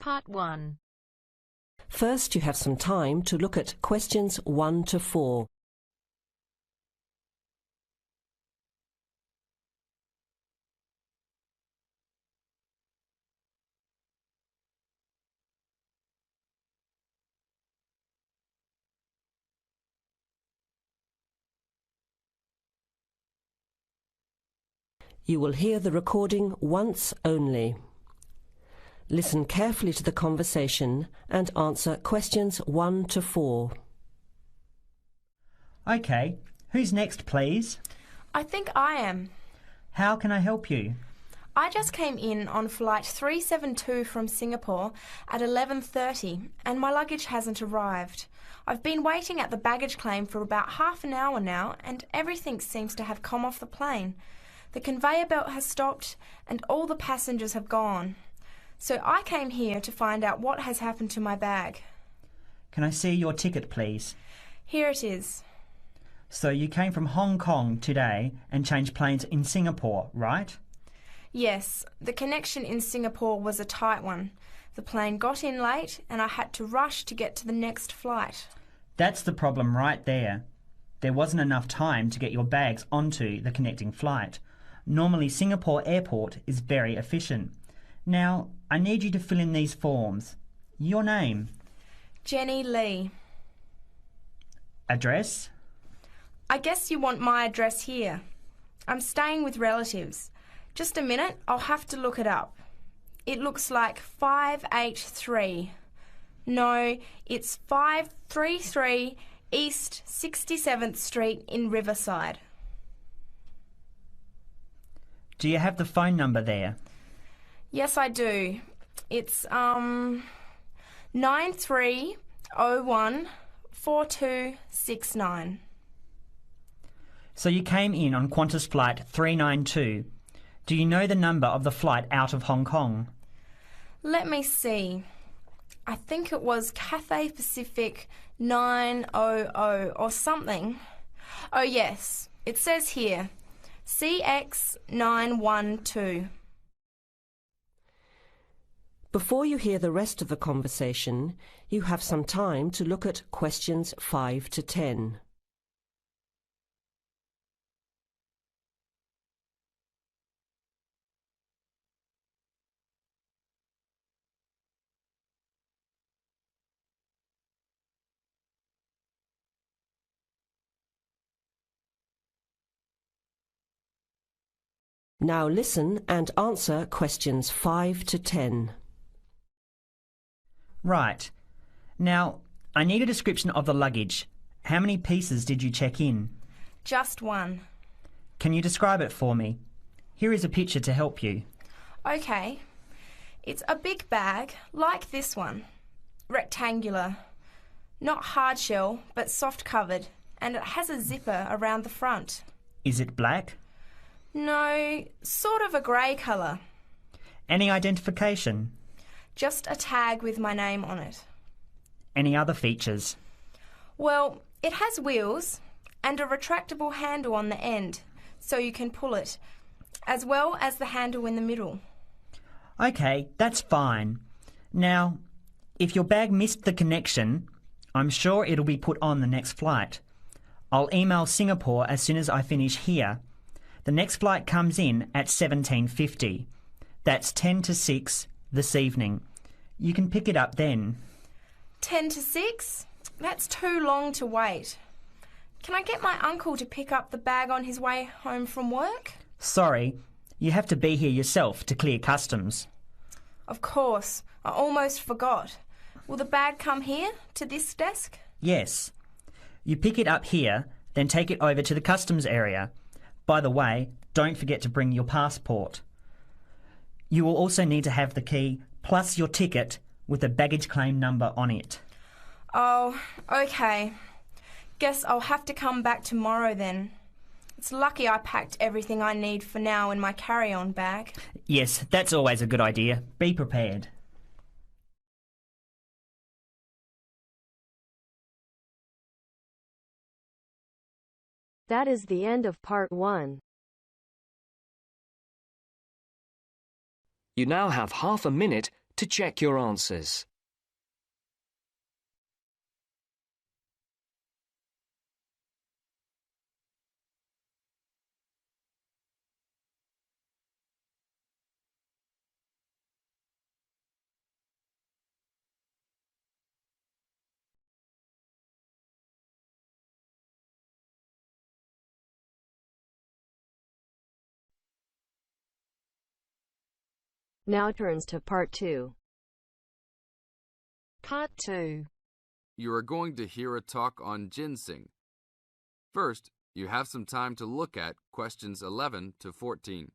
Part 1. First, you have some time to look at questions 1 to 4. You will hear the recording once only. Listen carefully to the conversation and answer questions 1 to 4. OK, who's next, please? I think I am. How can I help you? I just came in on flight 372 from Singapore at 11:30 and my luggage hasn't arrived. I've been waiting at the baggage claim for about half an hour now and everything seems to have come off the plane. The conveyor belt has stopped and all the passengers have gone. So I came here to find out what has happened to my bag. Can I see your ticket, please? Here it is. So you came from Hong Kong today and changed planes in Singapore, right? Yes, the connection in Singapore was a tight one. The plane got in late and I had to rush to get to the next flight. That's the problem right there. There wasn't enough time to get your bags onto the connecting flight. Normally Singapore Airport is very efficient. Now, I need you to fill in these forms. Your name? Jenny Lee. Address? I guess you want my address here. I'm staying with relatives. Just a minute, I'll have to look it up. It looks like 583. No, it's 533 East 67th Street in Riverside. Do you have the phone number there? Yes, I do. It's 93014269. So you came in on Qantas flight 392. Do you know the number of the flight out of Hong Kong? Let me see. I think it was Cathay Pacific 900 or something. Oh yes, it says here, CX912. Before you hear the rest of the conversation, you have some time to look at questions 5 to 10. Now listen and answer questions 5 to 10. Right. Now, I need a description of the luggage. How many pieces did you check in? Just one. Can you describe it for me? Here is a picture to help you. Okay. It's a big bag, like this one. Rectangular. Not hard shell, but soft covered. And it has a zipper around the front. Is it black? No, sort of a grey colour. Any identification? Just a tag with my name on it. Any other features? Well, it has wheels and a retractable handle on the end, so you can pull it, as well as the handle in the middle. OK, that's fine. Now, if your bag missed the connection, I'm sure it'll be put on the next flight. I'll email Singapore as soon as I finish here. The next flight comes in at 17:50. That's 10 to 6 this evening. You can pick it up then. 10 to 6? That's too long to wait. Can I get my uncle to pick up the bag on his way home from work? Sorry, you have to be here yourself to clear customs. Of course, I almost forgot. Will the bag come here, to this desk? Yes. You pick it up here, then take it over to the customs area. By the way, don't forget to bring your passport. You will also need to have the key plus your ticket with a baggage claim number on it. Oh, okay. Guess I'll have to come back tomorrow then. It's lucky I packed everything I need for now in my carry-on bag. Yes, that's always a good idea. Be prepared. That is the end of part 1. You now have half a minute to check your answers. Now turns to Part 2. Part 2. You are going to hear a talk on ginseng. First, you have some time to look at questions 11 to 14.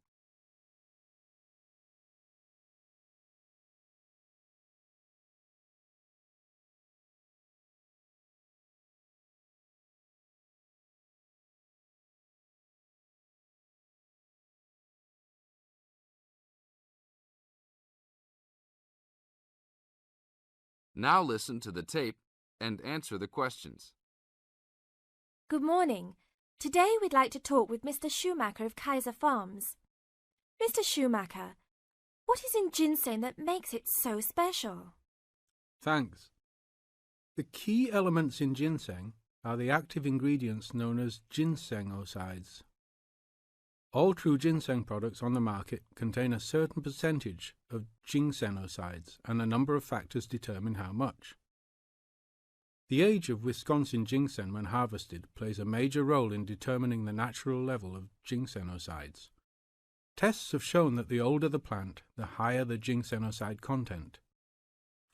Now listen to the tape and answer the questions. Good morning. Today we'd like to talk with Mr. Schumacher of Kaiser Farms. Mr. Schumacher, what is in ginseng that makes it so special? Thanks. The key elements in ginseng are the active ingredients known as ginsenosides. All true ginseng products on the market contain a certain percentage of ginsenosides, and a number of factors determine how much. The age of Wisconsin ginseng when harvested plays a major role in determining the natural level of ginsenosides. Tests have shown that the older the plant, the higher the ginsenoside content.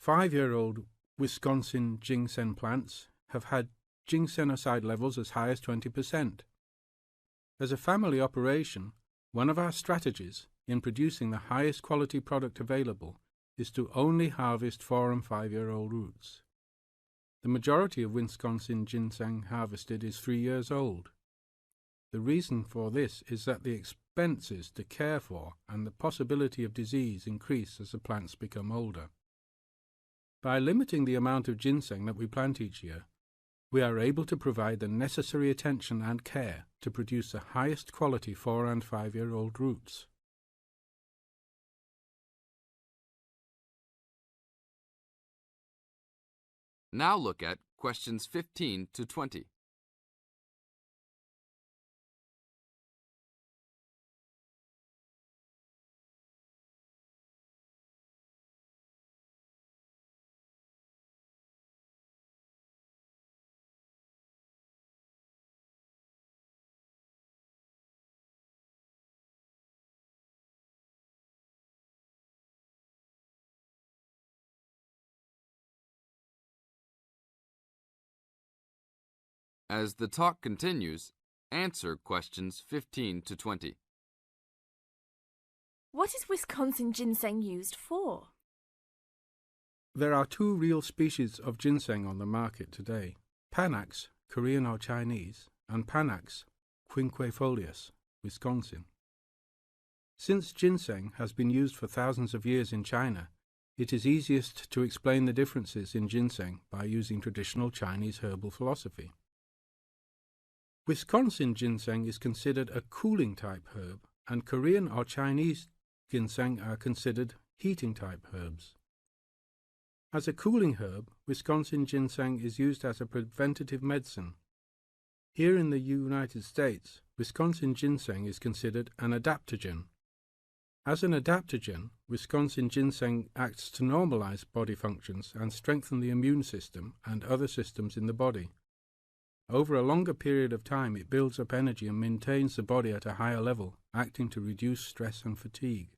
5-year-old Wisconsin ginseng plants have had ginsenoside levels as high as 20%. As a family operation, one of our strategies in producing the highest quality product available is to only harvest 4- and 5-year-old roots. The majority of Wisconsin ginseng harvested is 3 years old. The reason for this is that the expenses to care for and the possibility of disease increase as the plants become older. By limiting the amount of ginseng that we plant each year, we are able to provide the necessary attention and care to produce the highest quality 4- and 5-year-old roots. Now look at questions 15 to 20. As the talk continues, answer questions 15 to 20. What is Wisconsin ginseng used for? There are 2 real species of ginseng on the market today: Panax, Korean or Chinese, and Panax quinquefolius, Wisconsin. Since ginseng has been used for thousands of years in China, it is easiest to explain the differences in ginseng by using traditional Chinese herbal philosophy. Wisconsin ginseng is considered a cooling type herb, and Korean or Chinese ginseng are considered heating type herbs. As a cooling herb, Wisconsin ginseng is used as a preventative medicine. Here in the United States, Wisconsin ginseng is considered an adaptogen. As an adaptogen, Wisconsin ginseng acts to normalize body functions and strengthen the immune system and other systems in the body. Over a longer period of time, it builds up energy and maintains the body at a higher level, acting to reduce stress and fatigue.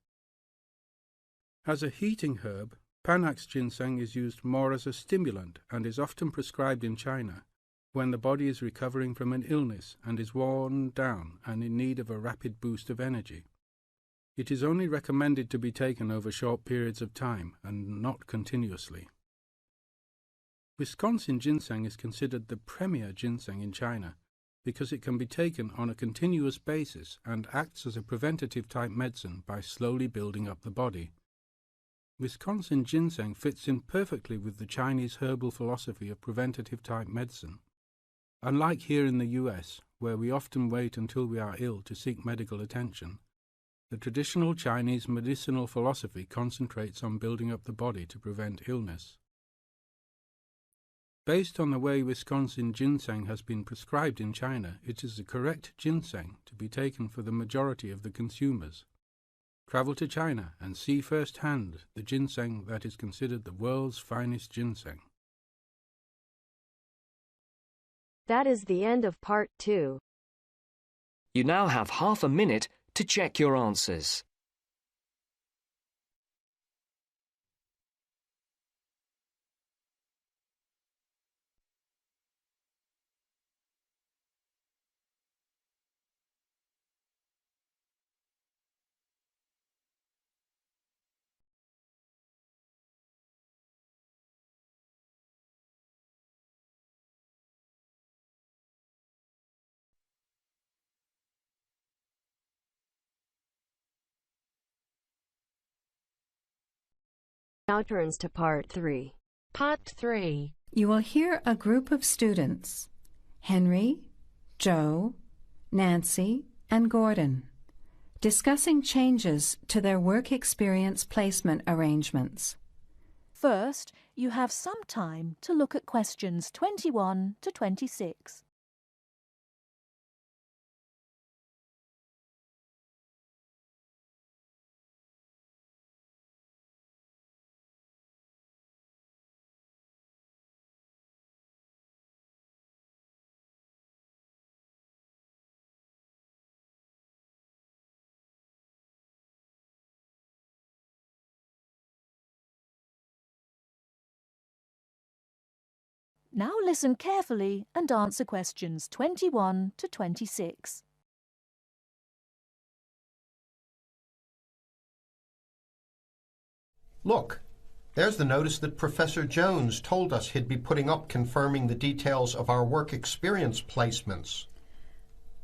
As a heating herb, Panax ginseng is used more as a stimulant and is often prescribed in China when the body is recovering from an illness and is worn down and in need of a rapid boost of energy. It is only recommended to be taken over short periods of time and not continuously. Wisconsin ginseng is considered the premier ginseng in China because it can be taken on a continuous basis and acts as a preventative type medicine by slowly building up the body. Wisconsin ginseng fits in perfectly with the Chinese herbal philosophy of preventative type medicine. Unlike here in the US, where we often wait until we are ill to seek medical attention, The traditional Chinese medicinal philosophy concentrates on building up the body to prevent illness. Based on the way Wisconsin ginseng has been prescribed in China, it is the correct ginseng to be taken for the majority of the consumers. Travel to China and see firsthand the ginseng that is considered the world's finest ginseng. That is the end of part 2. You now have half a minute to check your answers. Now turns to part 3. Part 3. You will hear a group of students, Henry, Joe, Nancy, and Gordon, discussing changes to their work experience placement arrangements. First, you have some time to look at questions 21 to 26. Now listen carefully and answer questions 21 to 26. Look, there's the notice that Professor Jones told us he'd be putting up confirming the details of our work experience placements.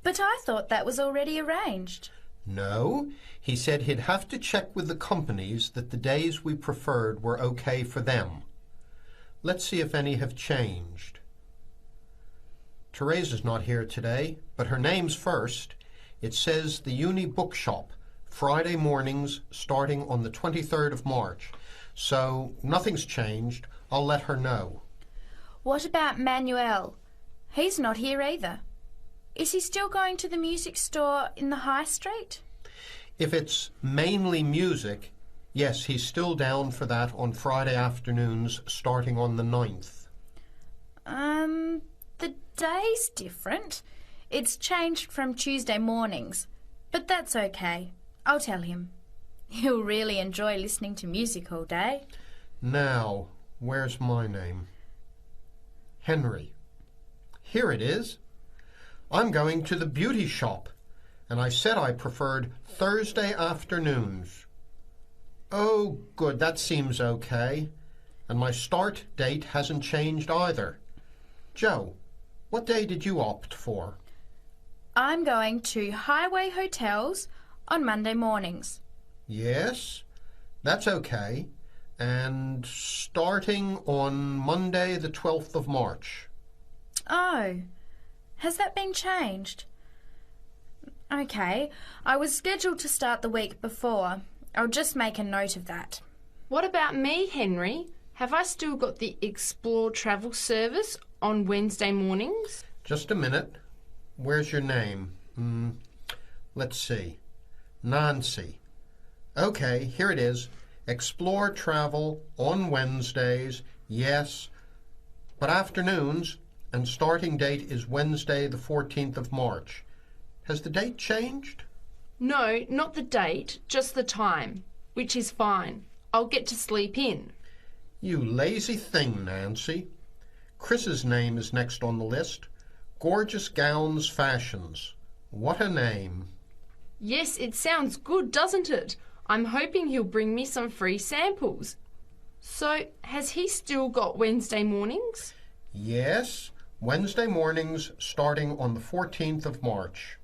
But I thought that was already arranged. No, he said he'd have to check with the companies that the days we preferred were okay for them. Let's see if any have changed. Teresa's not here today, but her name's first. It says the Uni Bookshop, Friday mornings starting on the 23rd of March. So nothing's changed. I'll let her know. What about Manuel? He's not here either. Is he still going to the music store in the High Street? If it's mainly music, yes, he's still down for that on Friday afternoons starting on the 9th. The day's different. It's changed from Tuesday mornings, but that's okay. I'll tell him. He'll really enjoy listening to music all day. Now, where's my name? Henry. Here it is. I'm going to the beauty shop, and I said I preferred Thursday afternoons. Oh, good, that seems okay. And my start date hasn't changed either. Joe, what day did you opt for? I'm going to Highway Hotels on Monday mornings. Yes, that's okay. And starting on Monday the 12th of March. Oh, has that been changed? Okay, I was scheduled to start the week before. I'll just make a note of that. What about me, Henry? Have I still got the Explore travel service on Wednesday mornings? Just a minute. Where's your name? Let's see. Nancy. Okay, here it is. Explore travel on Wednesdays, yes, but afternoons, and starting date is Wednesday the 14th of March. Has the date changed? No, not the date, just the time, which is fine. I'll get to sleep in. You lazy thing, Nancy. Chris's name is next on the list. Gorgeous Gowns Fashions. What a name. Yes, it sounds good, doesn't it? I'm hoping he'll bring me some free samples. So, has he still got Wednesday mornings? Yes, Wednesday mornings starting on the 14th of March.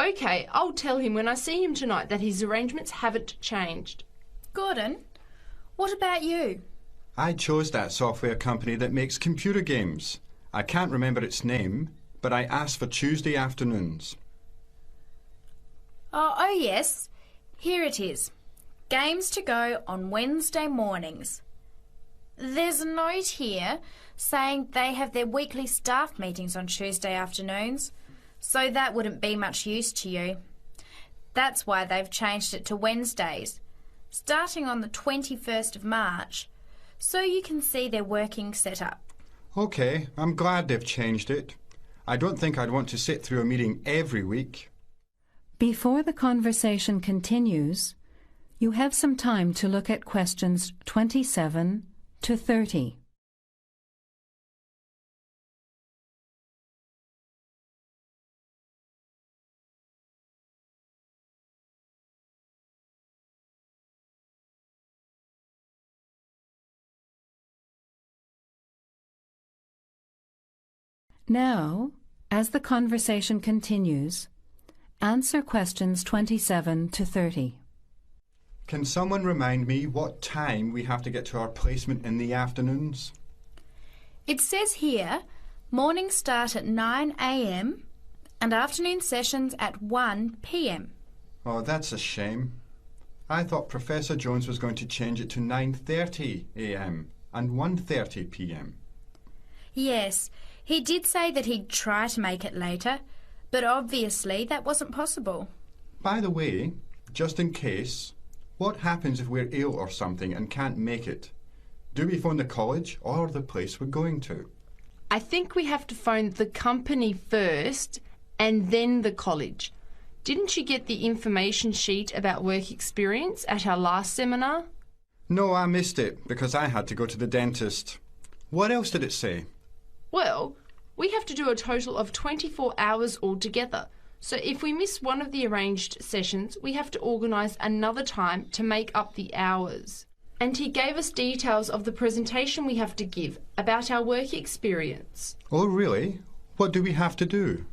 Okay, I'll tell him when I see him tonight that his arrangements haven't changed. Gordon, what about you? I chose that software company that makes computer games. I can't remember its name, but I asked for Tuesday afternoons. Oh yes. Here it is. Games to go on Wednesday mornings. There's a note here saying they have their weekly staff meetings on Tuesday afternoons, so that wouldn't be much use to you. That's why they've changed it to Wednesdays, starting on the 21st of March, so you can see their working setup. OK, I'm glad they've changed it. I don't think I'd want to sit through a meeting every week. Before the conversation continues, you have some time to look at questions 27 to 30. Now, as the conversation continues, answer questions 27 to 30. Can someone remind me what time we have to get to our placement in the afternoons? It says here, mornings start at 9 a.m. and afternoon sessions at 1 p.m. Oh, that's a shame. I thought Professor Jones was going to change it to 9:30 a.m. and 1:30 p.m. Yes, he did say that he'd try to make it later, but obviously that wasn't possible. By the way, just in case, what happens if we're ill or something and can't make it? Do we phone the college or the place we're going to? I think we have to phone the company first and then the college. Didn't you get the information sheet about work experience at our last seminar? No, I missed it because I had to go to the dentist. What else did it say? Well, we have to do a total of 24 hours altogether. So if we miss one of the arranged sessions, we have to organise another time to make up the hours. And he gave us details of the presentation we have to give about our work experience. Oh, really? What do we have to do?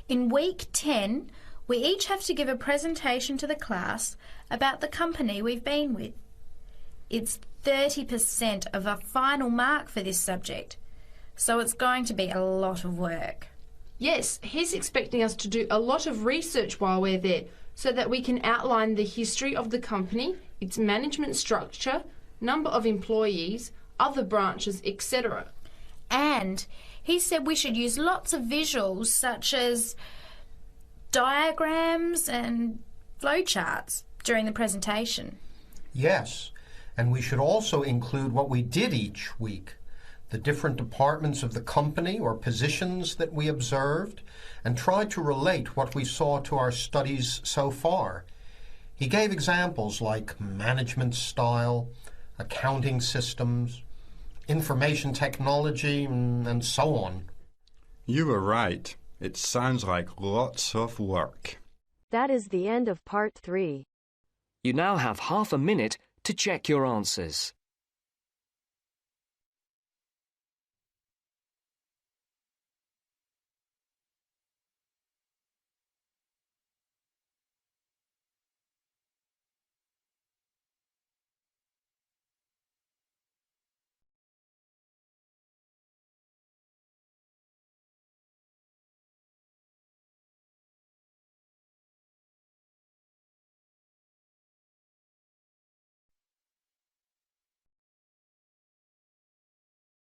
In week 10, we each have to give a presentation to the class about the company we've been with. It's 30% of our final mark for this subject, so it's going to be a lot of work. Yes, he's expecting us to do a lot of research while we're there so that we can outline the history of the company, its management structure, number of employees, other branches, etc. And he said we should use lots of visuals such as diagrams and flowcharts during the presentation. Yes, and we should also include what we did each week, the different departments of the company or positions that we observed, and try to relate what we saw to our studies so far. He gave examples like management style, accounting systems, information technology, and so on. You were right. It sounds like lots of work. That is the end of part 3. You now have half a minute to check your answers.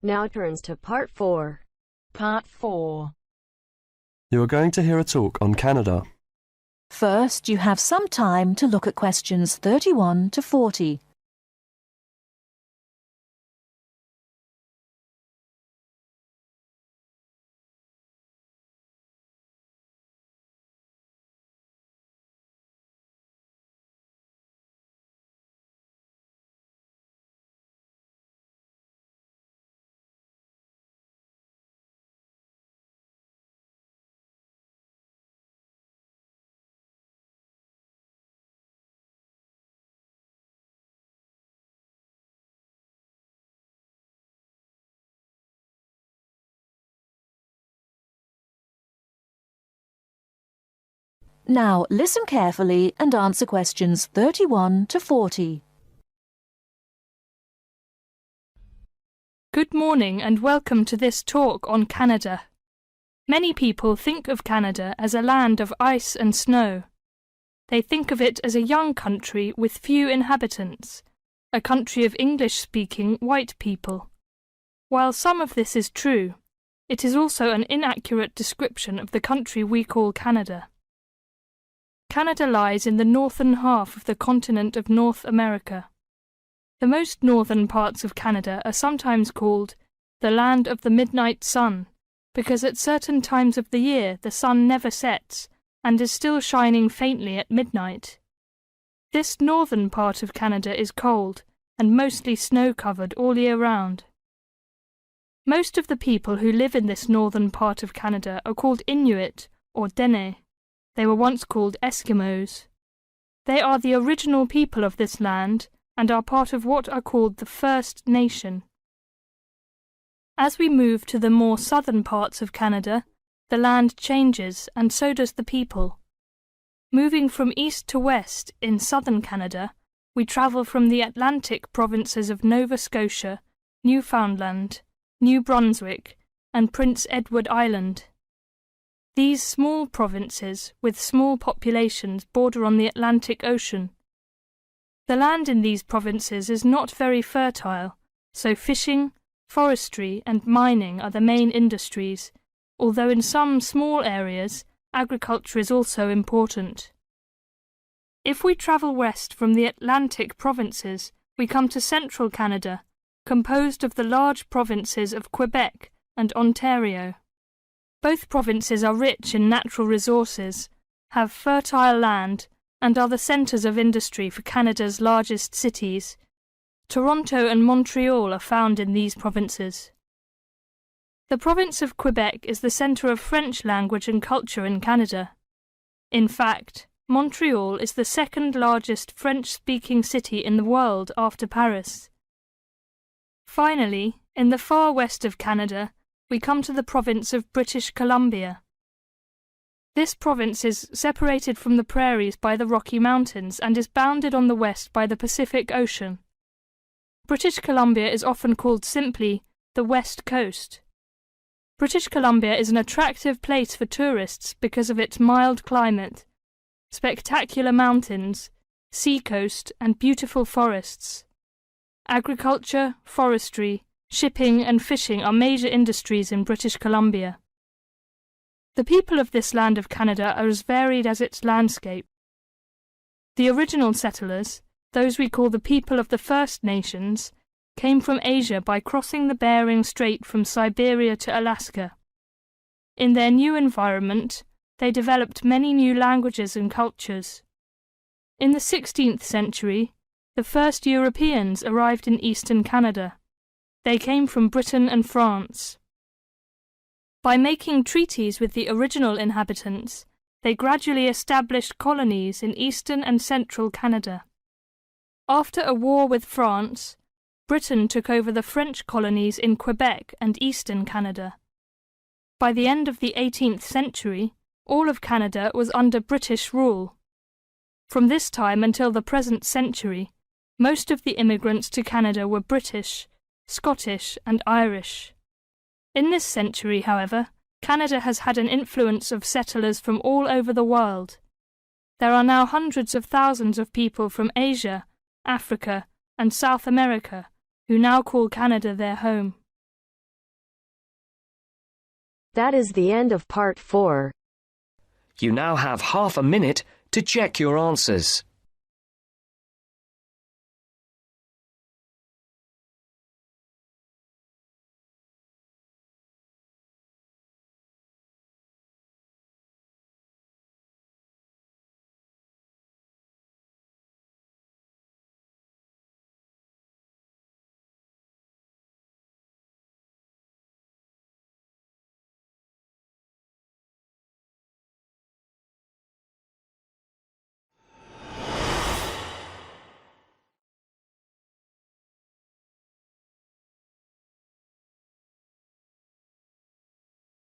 Now turns to part 4. Part 4. You are going to hear a talk on Canada. First, you have some time to look at questions 31 to 40. Now listen carefully and answer questions 31 to 40. Good morning and welcome to this talk on Canada. Many people think of Canada as a land of ice and snow. they think of it as a young country with few inhabitants, a country of English-speaking white people. While some of this is true, it is also an inaccurate description of the country we call Canada. Canada lies in the northern half of the continent of North America. The most northern parts of Canada are sometimes called the land of the midnight sun, because at certain times of the year the sun never sets and is still shining faintly at midnight. This northern part of Canada is cold and mostly snow-covered all year round. Most of the people who live in this northern part of Canada are called Inuit or Dene. They were once called Eskimos. They are the original people of this land and are part of what are called the First Nation. As we move to the more southern parts of Canada, the land changes and so does the people. Moving from east to west in southern Canada, we travel from the Atlantic provinces of Nova Scotia, Newfoundland, New Brunswick, and Prince Edward Island. These small provinces, with small populations, border on the Atlantic Ocean. The land in these provinces is not very fertile, so fishing, forestry, and mining are the main industries, although in some small areas, agriculture is also important. If we travel west from the Atlantic provinces, we come to central Canada, composed of the large provinces of Quebec and Ontario. Both provinces are rich in natural resources, have fertile land, and are the centres of industry for Canada's largest cities. Toronto and Montreal are found in these provinces. The province of Quebec is the centre of French language and culture in Canada. In fact, Montreal is the second largest French-speaking city in the world after Paris. Finally, in the far west of Canada, we come to the province of British Columbia. This province is separated from the prairies by the Rocky Mountains and is bounded on the west by the Pacific Ocean. British Columbia is often called simply the West Coast. British Columbia is an attractive place for tourists because of its mild climate, spectacular mountains, seacoast, and beautiful forests. Agriculture, forestry, shipping and fishing are major industries in British Columbia. The people of this land of Canada are as varied as its landscape. The original settlers, those we call the people of the First Nations, came from Asia by crossing the Bering Strait from Siberia to Alaska. In their new environment, they developed many new languages and cultures. In the 16th century, the first Europeans arrived in eastern Canada. They came from Britain and France. By making treaties with the original inhabitants, they gradually established colonies in eastern and central Canada. After a war with France, Britain took over the French colonies in Quebec and eastern Canada. By the end of the 18th century, all of Canada was under British rule. From this time until the present century, most of the immigrants to Canada were British, Scottish, and Irish. In this century, however, Canada has had an influence of settlers from all over the world. There are now hundreds of thousands of people from Asia, Africa, and South America who now call Canada their home. That is the end of part 4. You now have half a minute to check your answers.